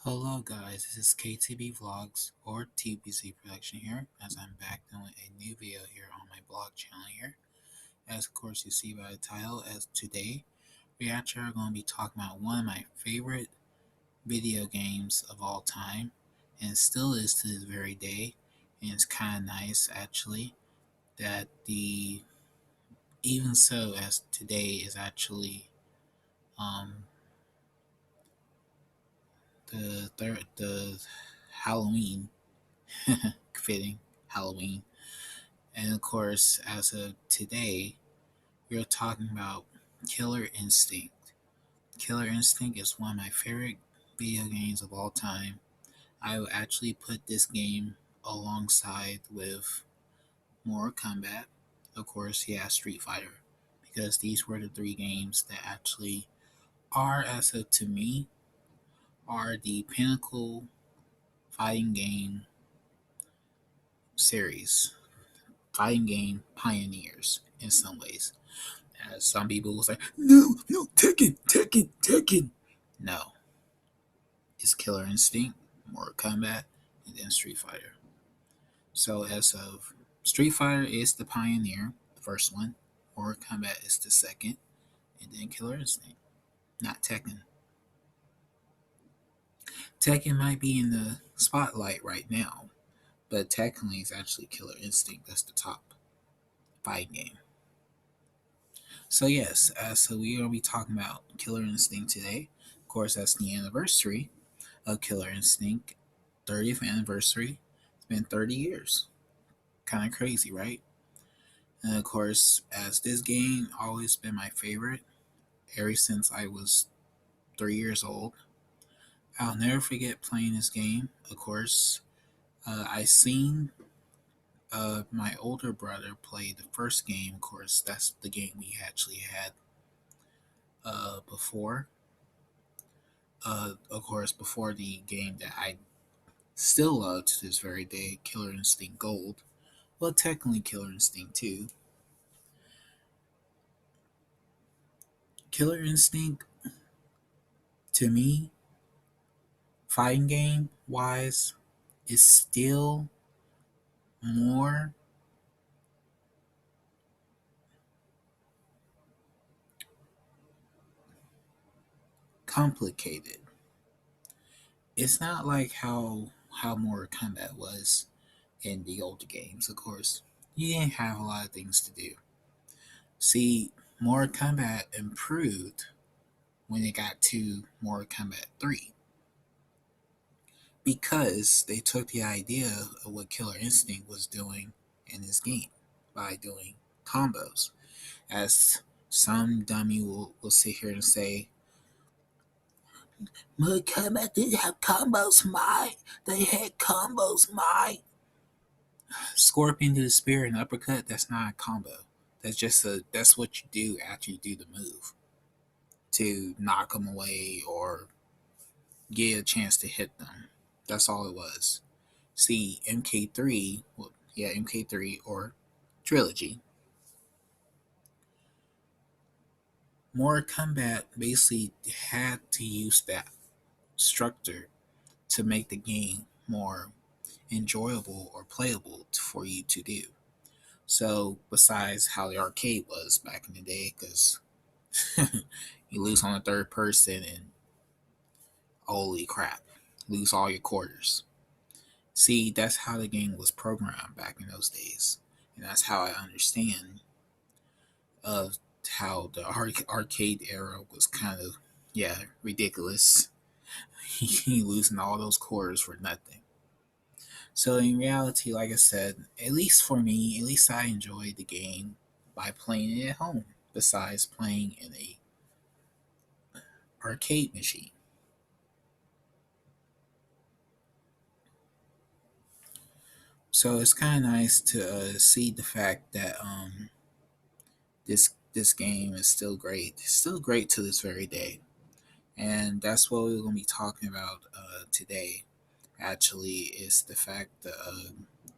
Hello guys, this is KTB Vlogs or TBC Production here, as I'm back doing a new video here on my blog channel here. As of course you see by the title, as today we actually are going to be talking about one of my favorite video games of all time, and still is to this very day. And it's kind of nice actually that the even so as today is actually um the Halloween fitting Halloween. And of course, as of today, we're talking about Killer Instinct. Killer Instinct is one of my favorite video games of all time. I would actually put this game alongside with Mortal Kombat, of course, yeah, Street Fighter, because these were the three games that actually are, as of to me, are the pinnacle fighting game series, fighting game pioneers in some ways. As some people will say, no, no, Tekken, Tekken, Tekken. No, it's Killer Instinct, Mortal Kombat, and then Street Fighter. So as of Street Fighter is the pioneer, the first one. Mortal Kombat is the second, and then Killer Instinct, not Tekken. Tekken might be in the spotlight right now, but technically it's actually Killer Instinct that's the top fighting game. So yes, so we are going to be talking about Killer Instinct today. Of course, that's the anniversary of Killer Instinct, 30th anniversary. It's been 30 years. Kind of crazy, right? And of course, as this game always been my favorite ever since I was 3 years old. I'll never forget playing this game. Of course, I seen my older brother play the first game. Of course, that's the game we actually had before. Of course, before the game that I still love to this very day, Killer Instinct Gold. Well, technically Killer Instinct 2. Killer Instinct, to me, fighting game wise, is still more complicated. It's not like how Mortal Kombat was in the older games, of course. You didn't have a lot of things to do. See, Mortal Kombat improved when it got to Mortal Kombat 3 because they took the idea of what Killer Instinct was doing in this game by doing combos. As some dummy will sit here and say, Mortal Kombat didn't have combos, Mike. They had combos, Mike. Scorpion to the spear and uppercut, that's not a combo. That's what you do after you do the move to knock them away or get a chance to hit them. That's all it was. See, MK3, well, yeah, MK3 or Trilogy. Mortal Kombat basically had to use that structure to make the game more enjoyable or playable for you to do. So, besides how the arcade was back in the day, because you lose on the third person and holy crap, lose all your quarters. See, that's how the game was programmed back in those days, and that's how I understand of how the arcade era was kind of, yeah, ridiculous. You losing all those quarters for nothing. So in reality, like I said, at least for me, at least I enjoyed the game by playing it at home. Besides playing in a arcade machine. So it's kind of nice to see the fact that this game is still great. It's still great to this very day, and that's what we're gonna be talking about today. Actually, is the fact that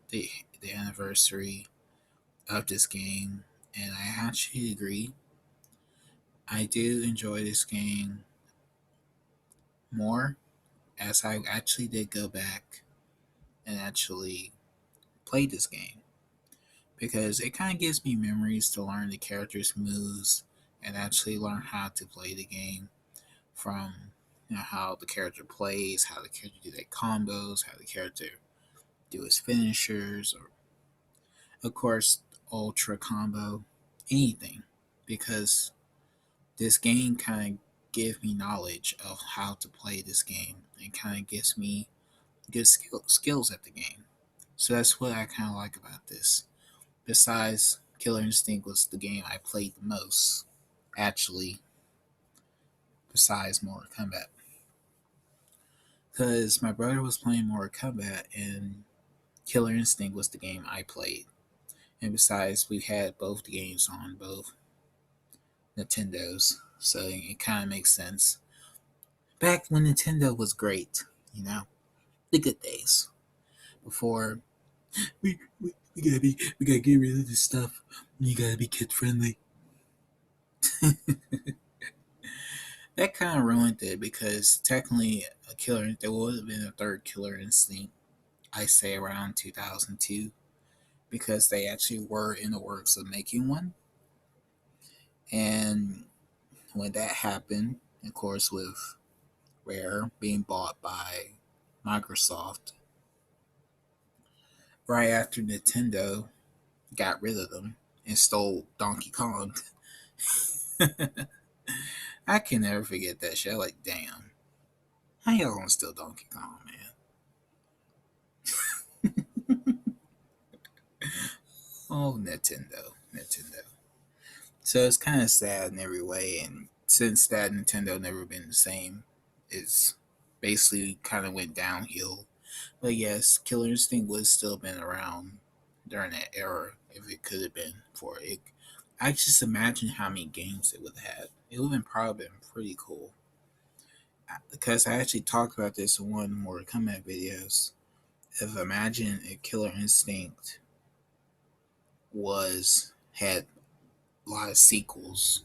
the the anniversary of this game, and I actually agree. I do enjoy this game more as I actually did go back and actually play this game because it kind of gives me memories to learn the character's moves and actually learn how to play the game from how the character plays, how the character do their combos, how the character do his finishers, or of course ultra combo, anything, because this game kind of gives me knowledge of how to play this game and kind of gives me good skills at the game. So that's what I kind of like about this. Besides, Killer Instinct was the game I played the most, actually, besides Mortal Kombat. Because my brother was playing Mortal Kombat and Killer Instinct was the game I played. And besides, we had both the games on both Nintendos, so it kind of makes sense. Back when Nintendo was great, the good days before we gotta get rid of this stuff. You gotta be kid friendly. That kind of ruined it because technically there would have been a third Killer Instinct. I say around 2002 because they actually were in the works of making one. And when that happened, of course, with Rare being bought by Microsoft, right after Nintendo got rid of them and stole Donkey Kong, I can never forget that shit. Like, damn, how y'all gonna steal Donkey Kong, man? Oh, Nintendo. So it's kind of sad in every way, and since that, Nintendo never been the same. It's basically kind of went downhill. But yes, Killer Instinct would still been around during that era if it could have been for it. I just imagine how many games it would have had. It would have probably been pretty cool. Because I actually talked about this in one of the more Kombat videos. If imagine if Killer Instinct had a lot of sequels,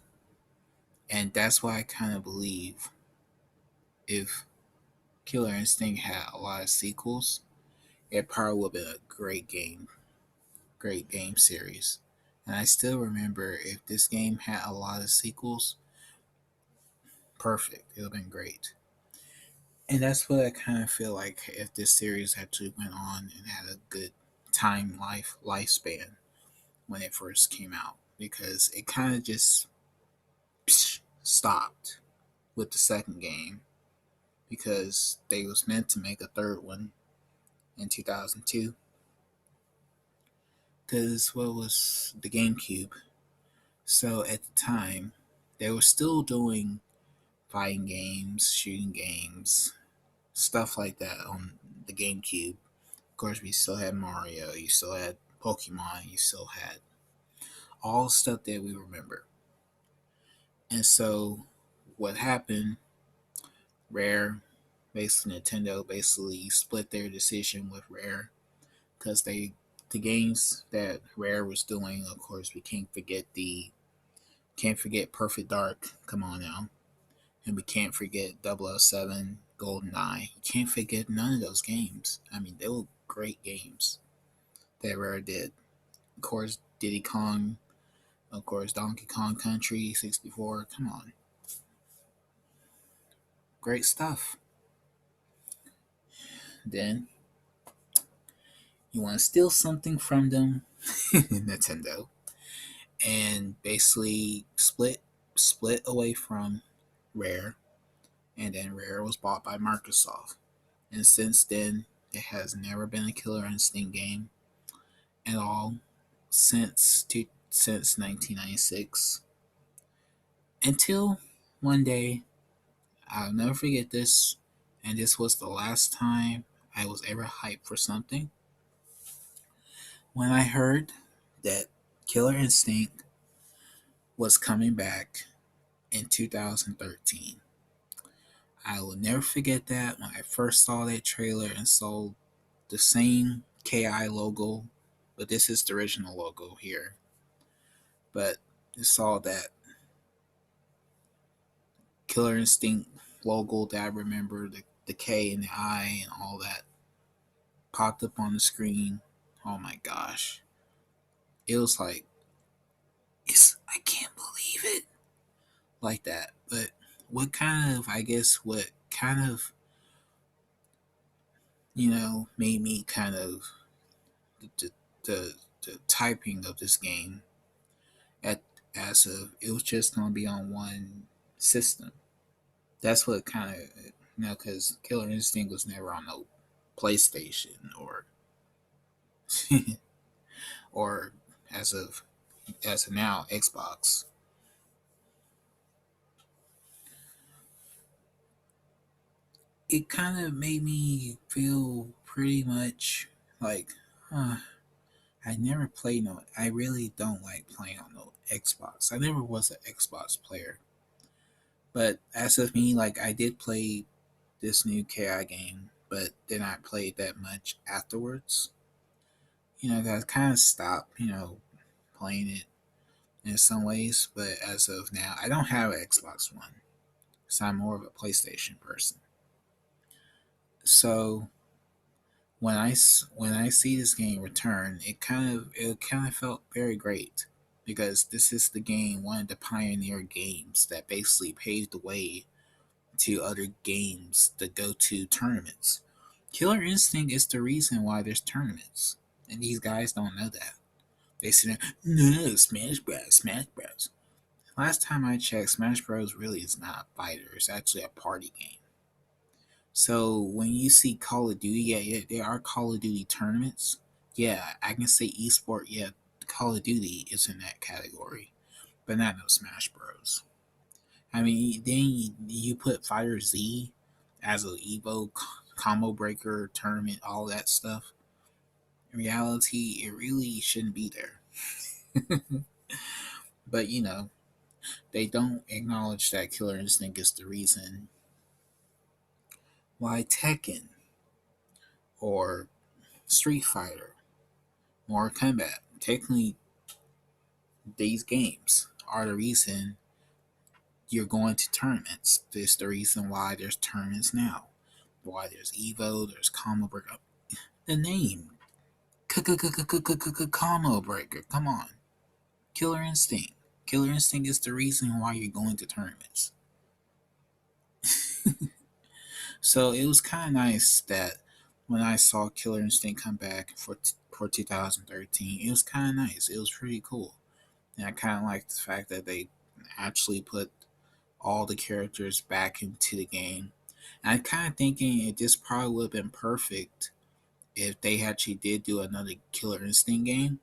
and that's why I kind of believe if Killer Instinct had a lot of sequels, it probably would have been a great game series. And I still remember if this game had a lot of sequels, perfect. It would have been great. And that's what I kind of feel like if this series actually went on and had a good lifespan when it first came out. Because it kind of just stopped with the second game because they was meant to make a third one in 2002 because what was the GameCube. So at the time, they were still doing fighting games, shooting games, stuff like that on the GameCube. Of course, we still had Mario, you still had Pokemon, you still had all the stuff that we remember. And so, what happened? Rare, basically Nintendo, basically split their decision with Rare because the games that Rare was doing. Of course, we can't forget Perfect Dark. Come on now. And we can't forget 007, GoldenEye. You can't forget none of those games. I mean, they were great games that Rare did. Of course, Diddy Kong. Of course, Donkey Kong Country 64. Come on. Great stuff. Then, you want to steal something from them, Nintendo, and basically split away from Rare, and then Rare was bought by Microsoft. And since then, there has never been a Killer Instinct game at all since 1996 until one day I'll never forget this, and this was the last time I was ever hyped for something when I heard that Killer Instinct was coming back in 2013. I will never forget that when I first saw that trailer and saw the same KI logo, but this is the original logo here. But I saw that Killer Instinct logo that I remember, the the K and the I and all that popped up on the screen. Oh my gosh. It was like, I can't believe it, like that. But what kind of, made me kind of, the, the, the typing of this game at as of it was just going to be on one system. That's what kind of, because Killer Instinct was never on no PlayStation or as of now Xbox. It kind of made me feel pretty much like, huh, I never played no. I really don't like playing on no Xbox. I never was an Xbox player, but as of me, like I did play this new KI game, but then I played that much afterwards. I kind of stopped, playing it in some ways. But as of now, I don't have an Xbox One, so I'm more of a PlayStation person. So when I see this game return, it kind of felt very great because this is the game, one of the pioneer games that basically paved the way to other games that go to tournaments. Killer Instinct is the reason why there's tournaments, and these guys don't know that. They say, no, Smash Bros, Smash Bros. Last time I checked, Smash Bros really is not a fighter. It's actually a party game. So when you see Call of Duty, yeah, there are Call of Duty tournaments. Yeah, I can say esport. Yeah, Call of Duty is in that category, but not no Smash Bros. I mean, then you put Fighter Z as a Evo combo breaker tournament, all that stuff. In reality, it really shouldn't be there. But they don't acknowledge that Killer Instinct is the reason why Tekken or Street Fighter, Mortal Kombat, technically these games are the reason you're going to tournaments. This is the reason why there's tournaments now. Why there's Evo, there's Combo Breaker. The name, Combo Breaker. Come on, Killer Instinct. Killer Instinct is the reason why you're going to tournaments. So it was kind of nice that when I saw Killer Instinct come back for 2013, it was kind of nice. It was pretty cool, and I kind of liked the fact that they actually put all the characters back into the game. And I'm kind of thinking this probably would have been perfect if they actually did do another Killer Instinct game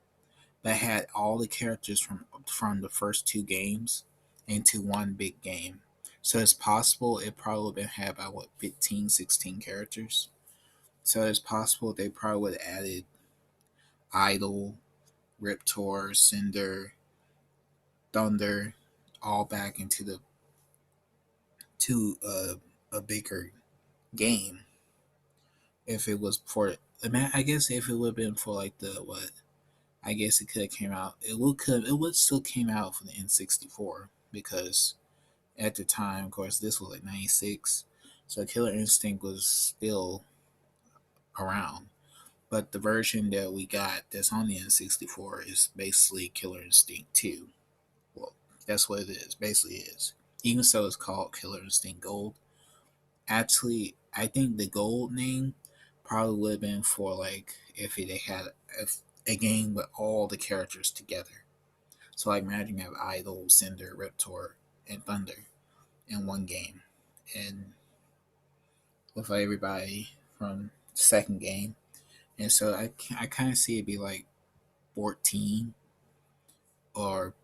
that had all the characters from the first two games into one big game. So it's possible it probably would have had about 15, 16 characters. So it's possible they probably would have added Idol, Riptor, Cinder, Thunder, all back into the to a bigger game. If it was for, I guess if it would have been for like the what, I guess it could have came out. It would still came out for the N64 because at the time, of course, this was like '96, so Killer Instinct was still around. But the version that we got that's on the N64 is basically Killer Instinct 2. Well, that's what it is. Basically, is. Even so, it's called Killer Instinct Gold. Actually, I think the gold name probably would have been for like if they had a game with all the characters together. So like imagine you have Idol, Cinder, Riptor, and Thunder in one game, and with everybody from the second game. And so I kind of see it be like 14 or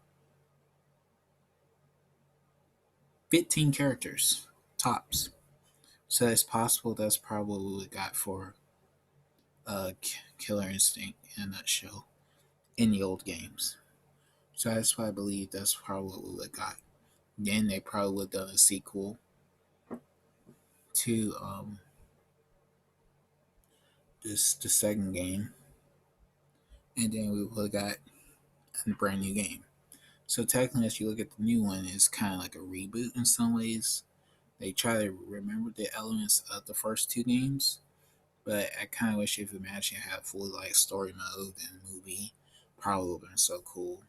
15 characters tops. So it's possible that's probably what we got for Killer Instinct in a nutshell in the old games. So that's why I believe that's probably what we would got. Then they probably would have done a sequel to this the second game, and then we would have got a brand new game. So technically, if you look at the new one, it's kind of like a reboot in some ways. They try to remember the elements of the first two games, but I kind of wish if Imagine had fully like story mode and movie, probably would have been so cool.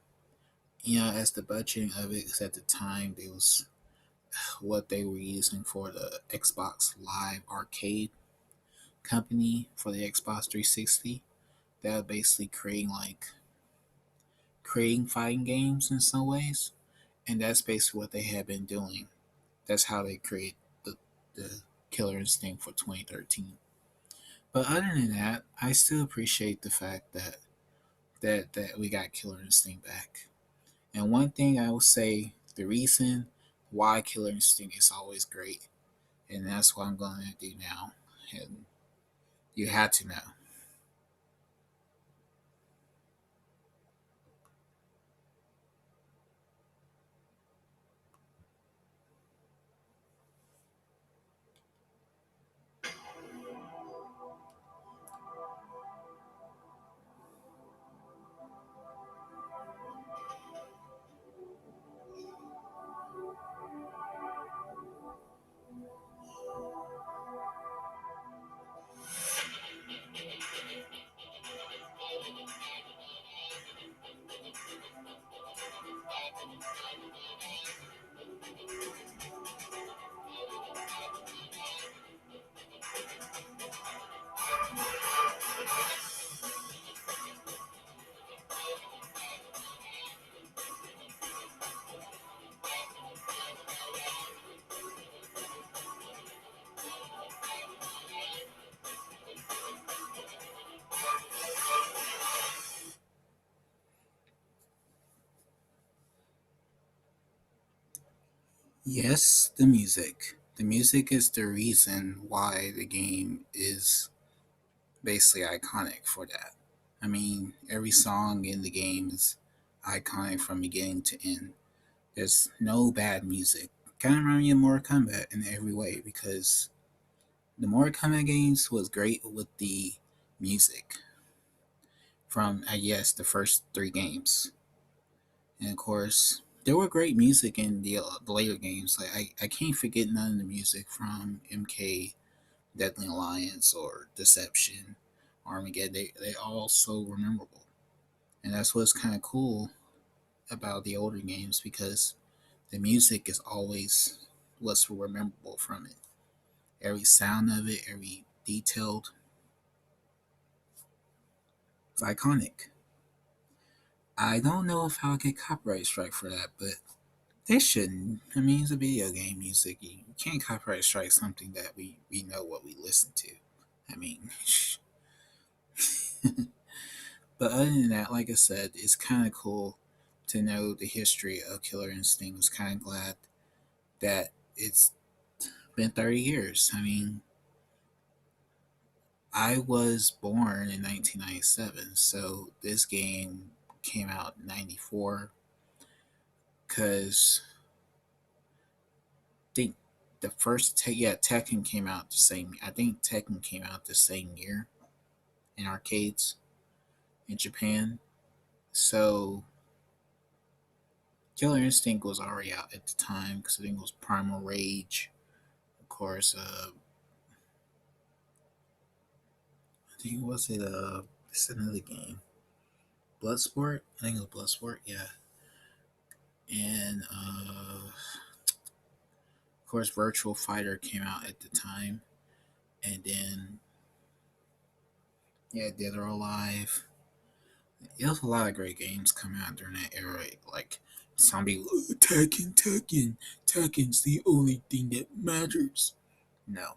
As the budgeting of it, because at the time it was what they were using for the Xbox Live Arcade company for the Xbox 360. That was basically creating fighting games in some ways, and that's basically what they had been doing. That's how they create the Killer Instinct for 2013. But other than that, I still appreciate the fact that we got Killer Instinct back. And one thing I will say, the reason why Killer Instinct is always great, and that's what I'm going to do now. And you had to know. Yes, the music. The music is the reason why the game is basically iconic for that. I mean, every song in the game is iconic from beginning to end. There's no bad music. Kind of remind me of Mortal Kombat in every way because the Mortal Kombat games was great with the music from, I guess, the first three games. And of course, there were great music in the later games. Like I can't forget none of the music from MK, Deadly Alliance, or Deception, Armageddon. They all so memorable, and that's what's kind of cool about the older games because the music is always what's memorable from it. Every sound of it, every detailed, it's iconic. I don't know if I'll get copyright strike for that, but they shouldn't. I mean, it's a video game music. You can't copyright strike something that we know what we listen to. I mean, but other than that, like I said, it's kind of cool to know the history of Killer Instinct. I was kind of glad that it's been 30 years. I mean, I was born in 1997, so this game came out in 94 because I think the first Tekken came out the same. I think Tekken came out the same year in arcades in Japan. So Killer Instinct was already out at the time because I think it was Primal Rage. Of course, I think was it it's another game, Bloodsport. I think it was Bloodsport. Yeah, and of course, Virtual Fighter came out at the time, and then yeah, Dead or Alive. There was a lot of great games coming out during that era. Like some people, Tekken's the only thing that matters. No,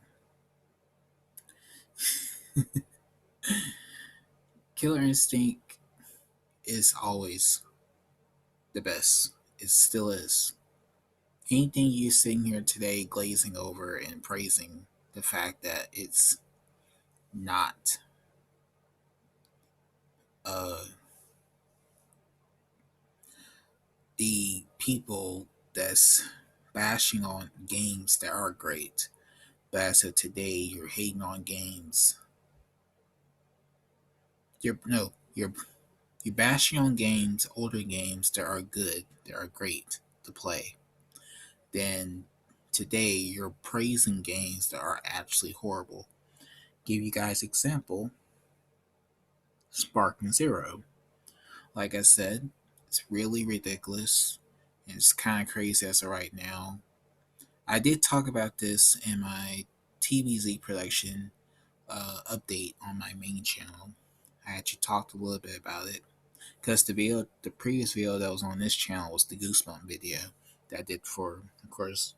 Killer Instinct is always the best. It still is. Anything you sitting here today glazing over and praising the fact that it's not uh, the people that's bashing on games that are great, but as of today, you're hating on games. You're no, you're bashing on games, older games that are good, that are great to play. Then Today, you're praising games that are actually horrible. Give you guys example, Sparking Zero. Like I said, it's really ridiculous. It's kind of crazy as of right now. I did talk about this in my TBZ production update on my main channel. I actually talked a little bit about it because the previous video that was on this channel was the Goosebump video that I did for, of course,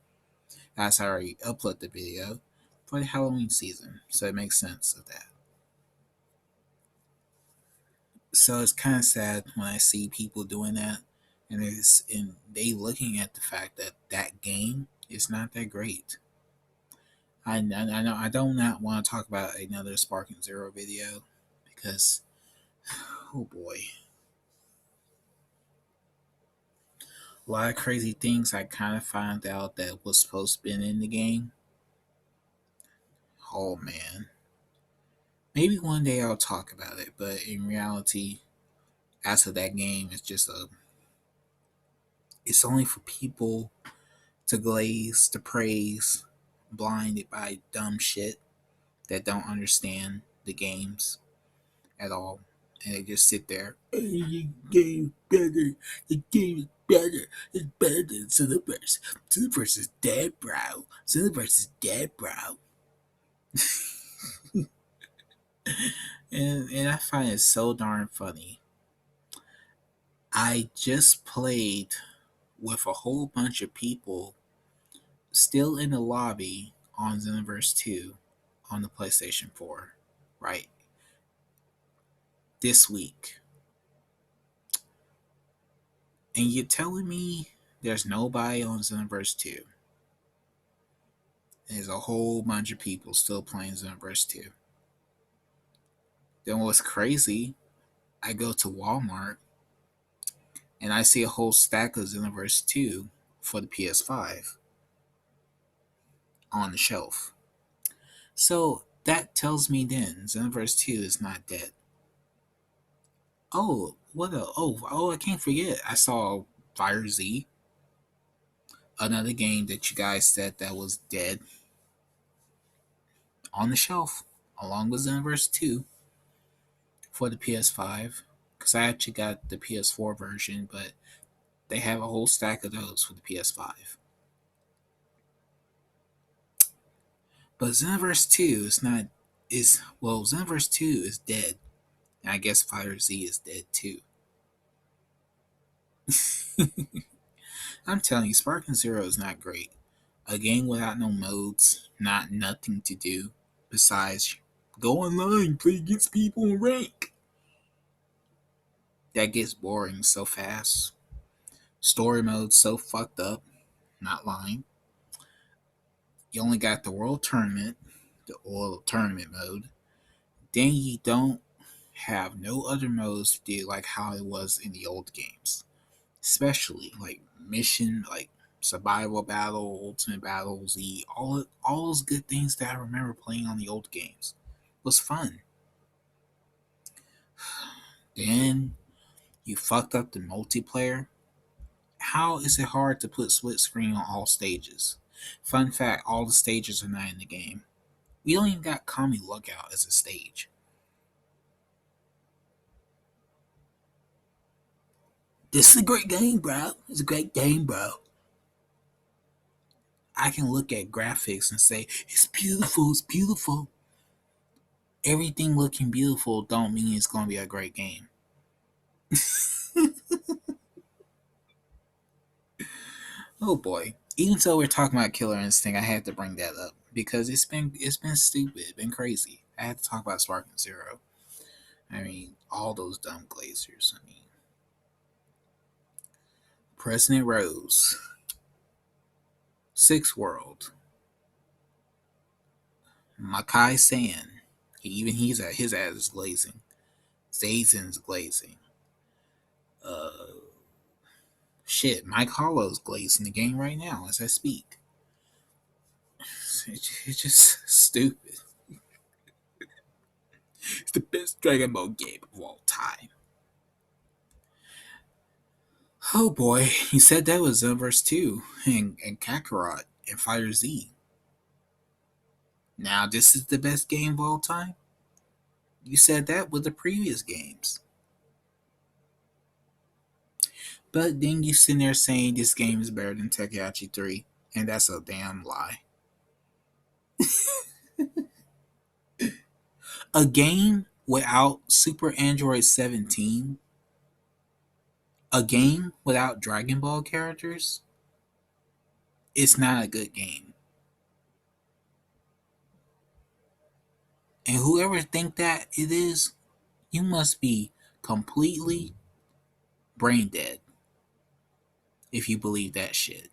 as I already uploaded the video for the Halloween season, so it makes sense of that. So it's kind of sad when I see people doing that, and they looking at the fact that that game is not that great. I know I don't not want to talk about another Sparking Zero video because oh boy, a lot of crazy things I kind of found out that was supposed to be in the game. Oh man, maybe one day I'll talk about it, but in reality, as of that game, it's only for people to glaze, to praise, blinded by dumb shit that don't understand the games at all. And they just sit there. The game's better. The game is better. It's better than Cineverse. Cineverse is dead, bro. Cineverse is dead, bro. And I find it so darn funny. I just played with a whole bunch of people still in the lobby on Xenoverse 2 on the PlayStation 4, right? This week. And you're telling me there's nobody on Xenoverse 2. There's a whole bunch of people still playing Xenoverse 2. Then what's crazy, I go to Walmart and I see a whole stack of Xenoverse 2 for the PS5 on the shelf. So that tells me then Xenoverse 2 is not dead. Oh, I can't forget. I saw Fire Z, another game that you guys said that was dead, on the shelf, along with Xenoverse 2 for the PS5. Because I actually got the PS4 version, but they have a whole stack of those for the PS5. But Xenoverse 2 is not is well, Xenoverse 2 is dead. And I guess Fire Z is dead too. I'm telling you, Sparking Zero is not great. A game without no modes, not nothing to do besides go online, play against people and rank. That gets boring so fast. Story mode so fucked up, not lying. You only got the world tournament, the oil tournament mode. Then you don't have no other modes to do like how it was in the old games. Especially like mission, like survival battle, ultimate battle, Z, all those good things that I remember playing on the old games. It was fun. Then you fucked up the multiplayer. How is it hard to put split screen on all stages? Fun fact, all the stages are not in the game. We don't even got Kami Lookout as a stage. This is a great game, bro. It's a great game, bro. I can look at graphics and say, it's beautiful, it's beautiful. Everything looking beautiful don't mean it's going to be a great game. Oh boy. Even though we're talking about Killer Instinct, I had to bring that up because it's been stupid, it's been crazy. I had to talk about Sparking Zero. I mean, all those dumb glazers. I mean, President Rose, Six World, Makai San. Even he's at his ass is glazing. Zazen's glazing. Uh, shit, Mike Hollow's glazing the game right now as I speak. It's just stupid. It's the best Dragon Ball game of all time. Oh boy, he said that was Xenoverse 2 and Kakarot. and Fighter Z. Now, this is the best game of all time? You said that with the previous games. But then you sitting there saying this game is better than Tekkaichi 3, and that's a damn lie. A game without Super Android 17, a game without Dragon Ball characters, it's not a good game. And whoever think that it is, you must be completely brain dead if you believe that shit.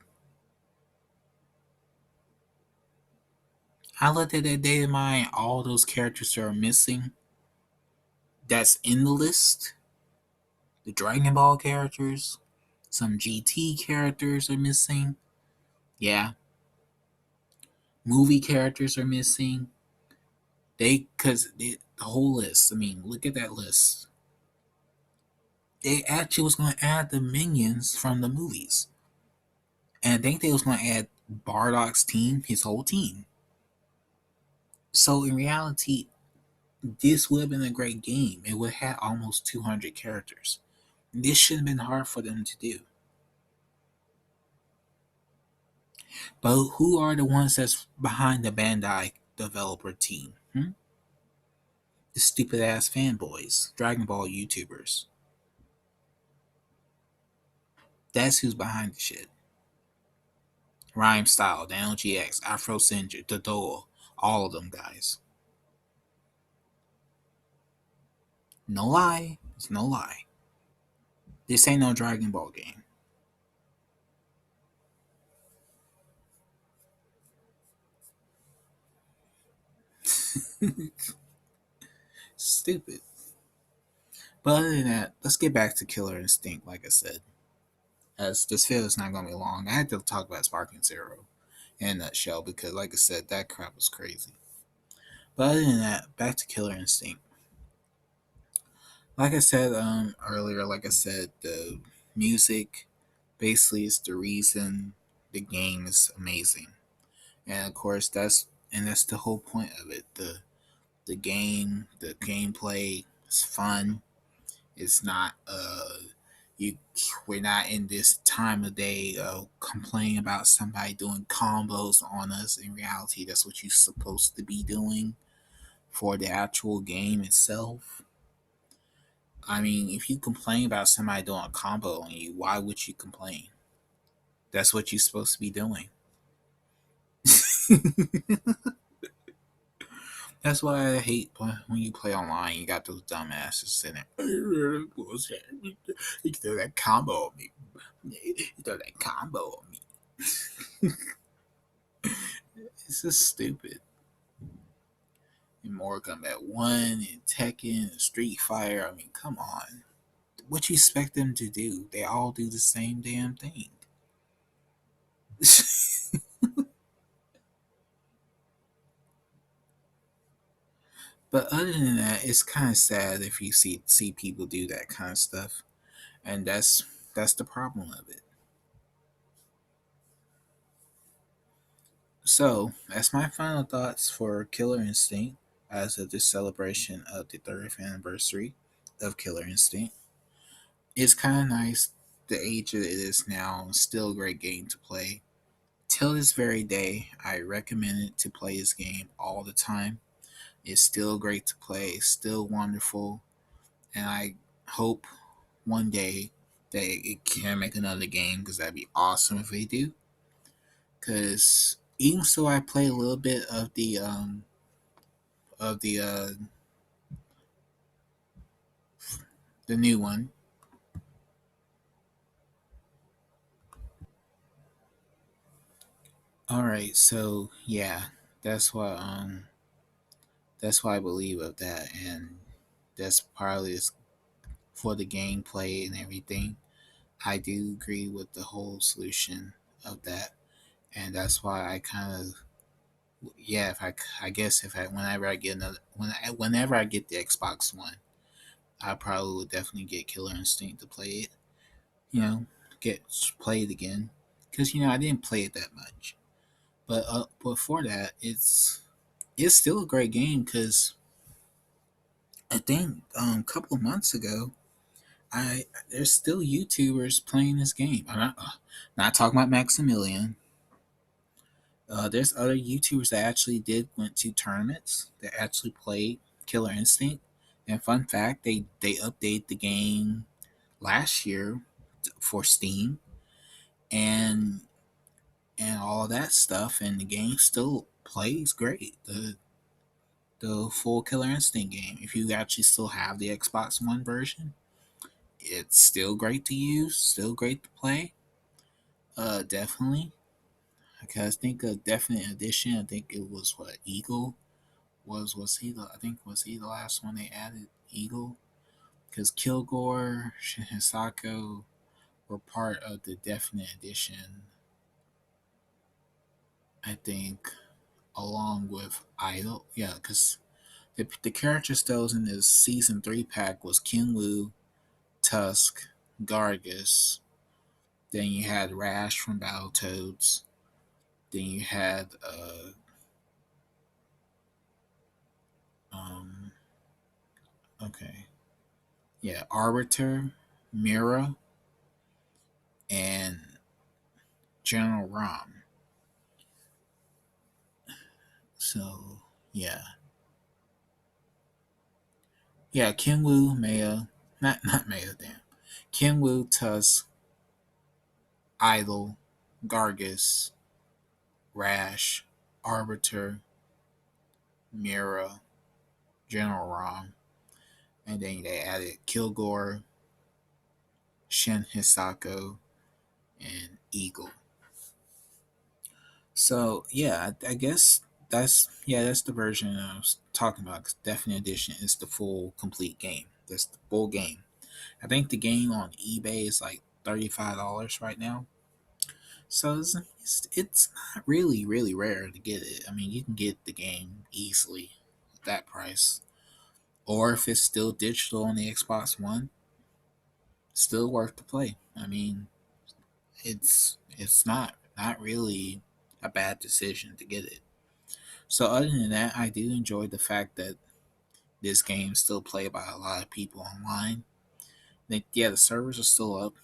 I looked at that data mine, all those characters that are missing. That's in the list. The Dragon Ball characters, some GT characters are missing. Yeah, movie characters are missing. The whole list. I mean, look at that list. They actually was going to add the minions from the movies, and I think they was going to add Bardock's team, his whole team. So in reality, this would have been a great game. It would have had almost 200 characters. This shouldn't have been hard for them to do. But who are the ones that's behind the Bandai developer team? The stupid ass fanboys, Dragon Ball YouTubers. That's who's behind the shit. Rhyme Style, Daniel GX, Afro Singer, Dodoa, all of them guys. No lie, it's no lie. This ain't no Dragon Ball game. Stupid. But other than that, let's get back to Killer Instinct, like I said. As this video is not going to be long, I had to talk about Sparking Zero in a nutshell because, like I said, that crap was crazy. But other than that, back to Killer Instinct. Like I said earlier, like I said, the music basically is the reason the game is amazing, and of course that's the whole point of it. The game, the gameplay is fun. It's not you we're not in this time of day complaining about somebody doing combos on us. In reality, that's what you're supposed to be doing for the actual game itself. I mean, if you complain about somebody doing a combo on you, why would you complain? That's what you're supposed to be doing. That's why I hate when you play online. You got those dumbasses sitting there. You throw that combo on me. You throw that combo on me. It's just stupid. In Mortal Kombat 1 and Tekken and Street Fighter, I mean, come on. What you expect them to do? They all do the same damn thing. But other than that, it's kind of sad if you see people do that kind of stuff, and that's the problem of it. So, as my final thoughts for Killer Instinct, as of this celebration of the 30th anniversary of Killer Instinct, it's kind of nice. The age that it is now, still a great game to play. Till this very day, I recommend it to play this game all the time. It's still great to play. It's still wonderful, and I hope one day that it can make another game because that'd be awesome if they do. Because even so, I play a little bit of the new one. All right, so yeah, that's what that's what I believe of that, and that's partly for the gameplay and everything. I do agree with the whole solution of that, and that's why I kind of yeah. If I guess if I whenever I get whenever I get the Xbox One, I probably would definitely get Killer Instinct to play it. You know, get play it again because I didn't play it that much. But before that, it's still a great game because I think a couple of months ago, I there's still YouTubers playing this game. I'm not talking about Maximilian. There's other YouTubers that actually did went to tournaments that actually played Killer Instinct. And fun fact, they updated the game last year for Steam and all that stuff, and the game still plays great. The full Killer Instinct game. If you actually still have the Xbox One version, it's still great to use, still great to play. Definitely. Because I think a definite addition. I think it was what Eagle was he the I think was he the last one they added Eagle because Kilgore, Hisako were part of the definite edition. I think along with Idol, yeah, because the characters that was in this season 3 pack was Kinwu, Tusk, Gargus. Then you had Rash from Battletoads. Then you had um okay, yeah, Arbiter, Mira, and General Rom. So yeah, yeah, Kinwu, Maya, not Maya, damn, Kinwu, Tusk, Idol, Gargus, Rash, Arbiter, Mira, General Rom, and then they added Kilgore, Shin Hisako, and Eagle. So yeah, I guess that's the version I was talking about. 'Cause Definite Edition is the full complete game. That's the full game. I think the game on eBay is like $35 right now. So it's not really rare to get it. I mean, you can get the game easily at that price. Or if it's still digital on the Xbox One, still worth the play. I mean, it's not really a bad decision to get it. So other than that, I do enjoy the fact that this game is still played by a lot of people online. Yeah, the servers are still up,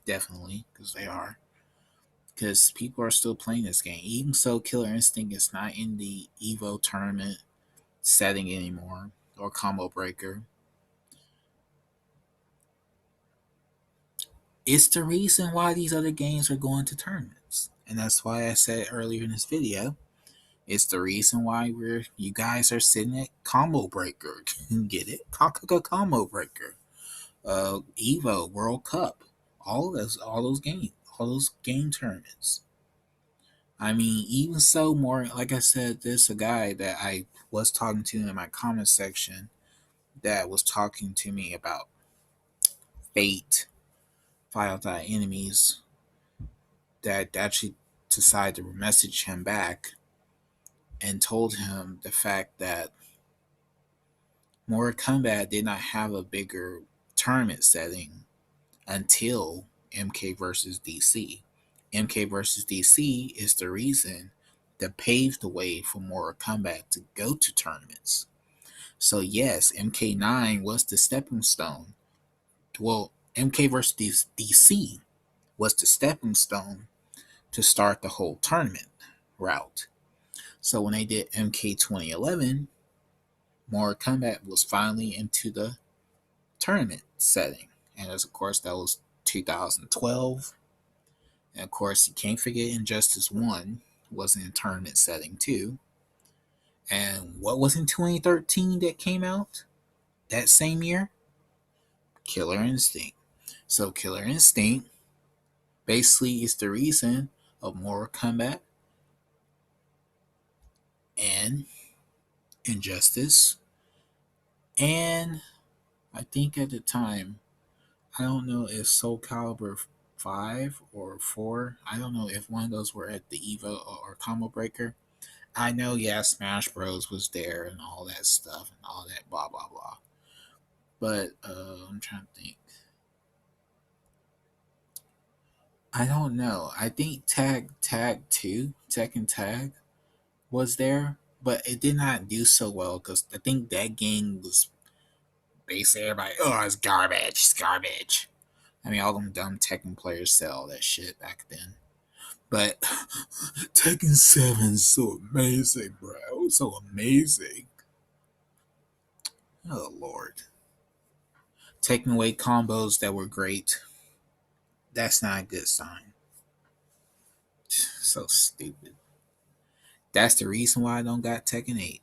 definitely, because they are. Because people are still playing this game. Even so, Killer Instinct is not in the Evo tournament setting anymore or Combo Breaker. It's the reason why these other games are going to tournaments. And that's why I said earlier in this video, it's the reason why you guys are sitting at Combo Breaker. Get it? Combo Breaker. Evo, World Cup, all those games, all those game tournaments. I mean, even so, more like I said, there's a guy that I was talking to in my comment section that was talking to me about Fate, File Enemies, that actually decided to message him back and told him the fact that Mortal Kombat did not have a bigger tournament setting until MK versus DC. MK versus DC is the reason that paved the way for Mortal Kombat to go to tournaments. So yes, MK9 was the stepping stone. Well, MK versus DC was the stepping stone to start the whole tournament route. So when they did MK 2011, Mortal Kombat was finally into the tournament setting. And as of course that was 2012. And of course, you can't forget Injustice 1 was in a tournament setting too. And what was in 2013 that came out that same year? Killer Instinct. So, Killer Instinct basically is the reason of Mortal Kombat and Injustice. And I think at the time, I don't know if Soul Calibur 5 or 4, I don't know if one of those were at the Evo or Combo Breaker. I know, yeah, Smash Bros was there and all that stuff and all that blah blah blah. But I'm trying to think. I don't know. I think Tag 2, Tekken Tag was there, but it did not do so well because I think that game was basically everybody, oh, it's garbage, it's garbage. I mean, all them dumb Tekken players sell that shit back then. But Tekken 7 is so amazing, bro. It's so amazing. Oh, Lord. Taking away combos that were great. That's not a good sign. So stupid. That's the reason why I don't got Tekken 8.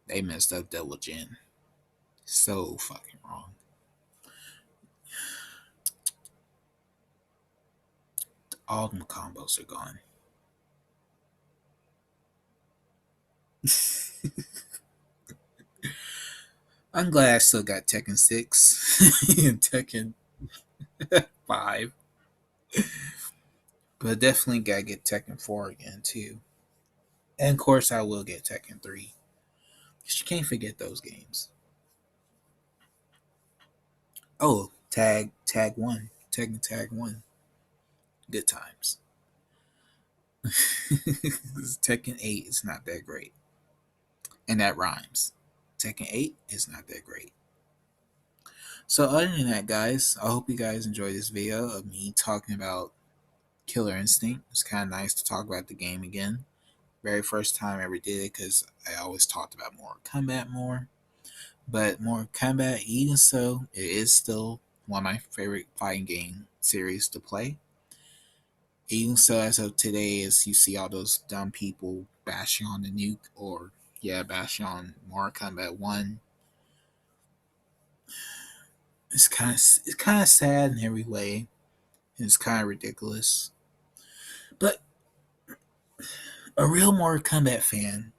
They messed up Double Gen. So fucking wrong. All them combos are gone. I'm glad I still got Tekken 6 and Tekken 5. But definitely gotta get Tekken 4 again too. And of course I will get Tekken 3. Because you can't forget those games. Oh, Tag 1. Tekken Tag 1. Good times. Tekken 8 is not that great. And that rhymes. Tekken 8 is not that great. So other than that, guys, I hope you guys enjoyed this video of me talking about Killer Instinct. It's kind of nice to talk about the game again. Very first time I ever did it because I always talked about Mortal Kombat more. But Mortal Kombat, even so, it is still one of my favorite fighting game series to play. Even so, as of today, as you see all those dumb people bashing on the nuke, or bashing on Mortal Kombat 1, it's kind of sad in every way. It's kind of ridiculous. But a real Mortal Kombat fan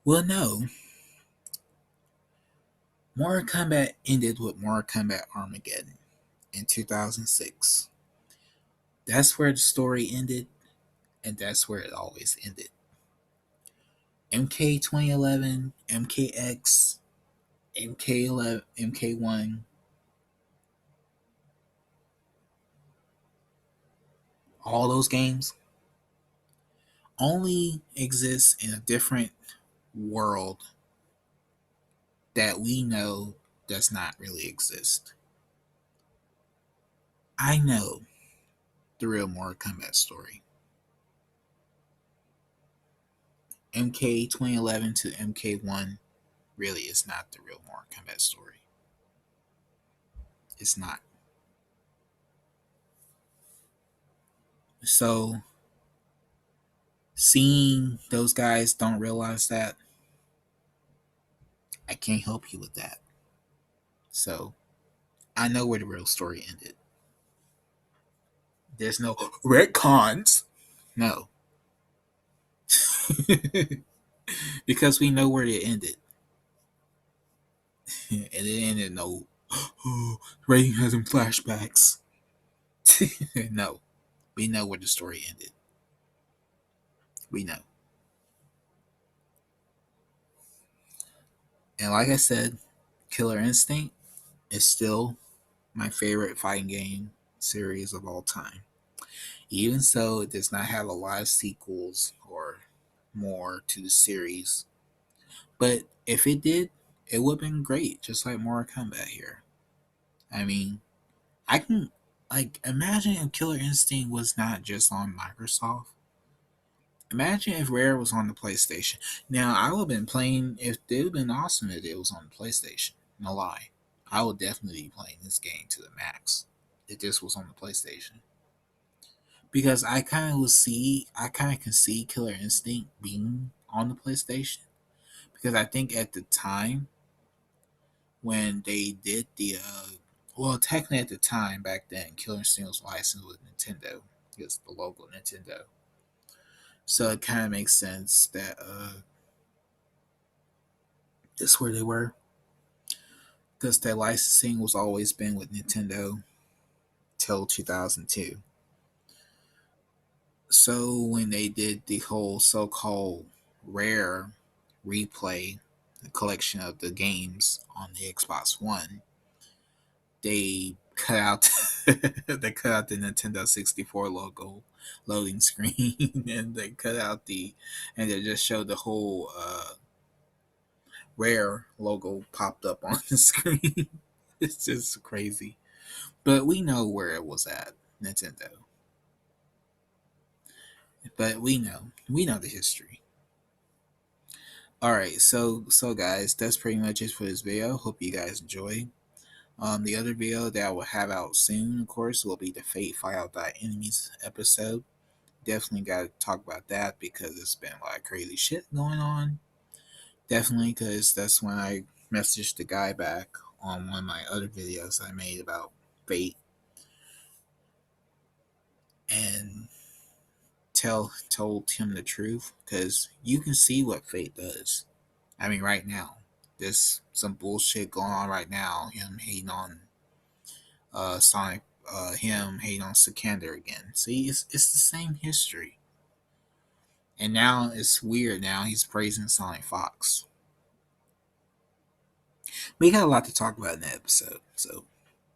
will know Mortal Kombat ended with Mortal Kombat Armageddon in 2006. That's where the story ended, and that's where it always ended. MK 2011, MKX, MK11, MK1, all those games only exist in a different world that we know does not really exist. I know the real Mortal Kombat story. MK 2011 to MK1 really is not the real Mortal Kombat story. It's not. So, seeing those guys don't realize that, I can't help you with that. So, I know where the real story ended. There's no retcons. No. Because we know where it ended. And it ended no, oh, Ray having flashbacks. No. We know where the story ended. We know. And like I said, Killer Instinct is still my favorite fighting game series of all time. Even so, it does not have a lot of sequels or more to the series. But if it did, it would have been great, just like Mortal Kombat here. I mean, I can imagine if Killer Instinct was not just on Microsoft. Imagine if Rare was on the PlayStation. Now I would have been playing. If it would have been awesome if it was on the PlayStation. No lie, I would definitely be playing this game to the max if this was on the PlayStation. Because I kind of can see Killer Instinct being on the PlayStation. Because I think at the time when they did well, technically at the time back then, Killer Instinct was licensed with Nintendo. It's the local Nintendo. So it kind of makes sense that that's where they were. Because their licensing was always been with Nintendo till 2002. So when they did the whole so-called Rare replay, the collection of the games on the Xbox One, they cut out they cut out the Nintendo 64 logo loading screen, and they cut out and they just showed the whole Rare logo popped up on the screen. It's just crazy. But we know where it was at, Nintendo. But we know the history. All right, so guys, that's pretty much it for this video. Hope you guys enjoy. The other video that I will have out soon, of course, will be the Fate File Enemies episode. Definitely got to talk about that because it's been a lot of crazy shit going on. Definitely, because that's when I messaged the guy back on one of my other videos I made about Fate and told him the truth because you can see what Fate does. I mean, right now, there's some bullshit going on right now. Him hating on Sonic, him hating on Sikander again. See, it's the same history. And now it's weird. Now he's praising Sonic Fox. We got a lot to talk about in that episode, so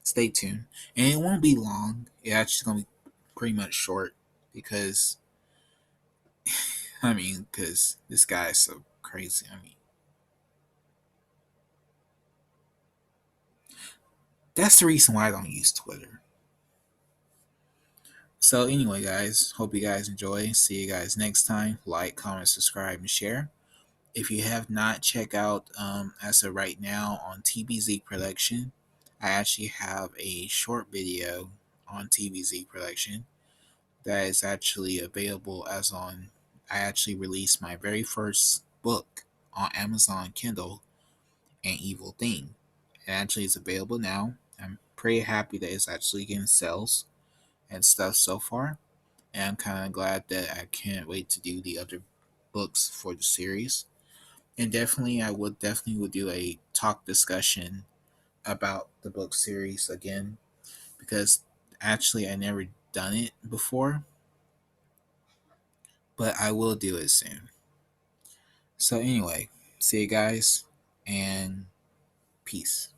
stay tuned. And it won't be long. It's actually gonna be pretty much short because because this guy is so crazy. That's the reason why I don't use Twitter. So anyway, guys, hope you guys enjoy. See you guys next time. Like, comment, subscribe, and share. If you have not, check out as of right now on TBZ Production. I actually have a short video on TBZ Production that is actually available as on. I actually released my very first book on Amazon Kindle, An Evil Thing. It actually is available now. I'm pretty happy that it's actually getting sales and stuff so far. And I'm kind of glad that I can't wait to do the other books for the series. And definitely, I would definitely would do a talk discussion about the book series again because actually I never done it before, but I will do it soon. So anyway, see you guys and peace.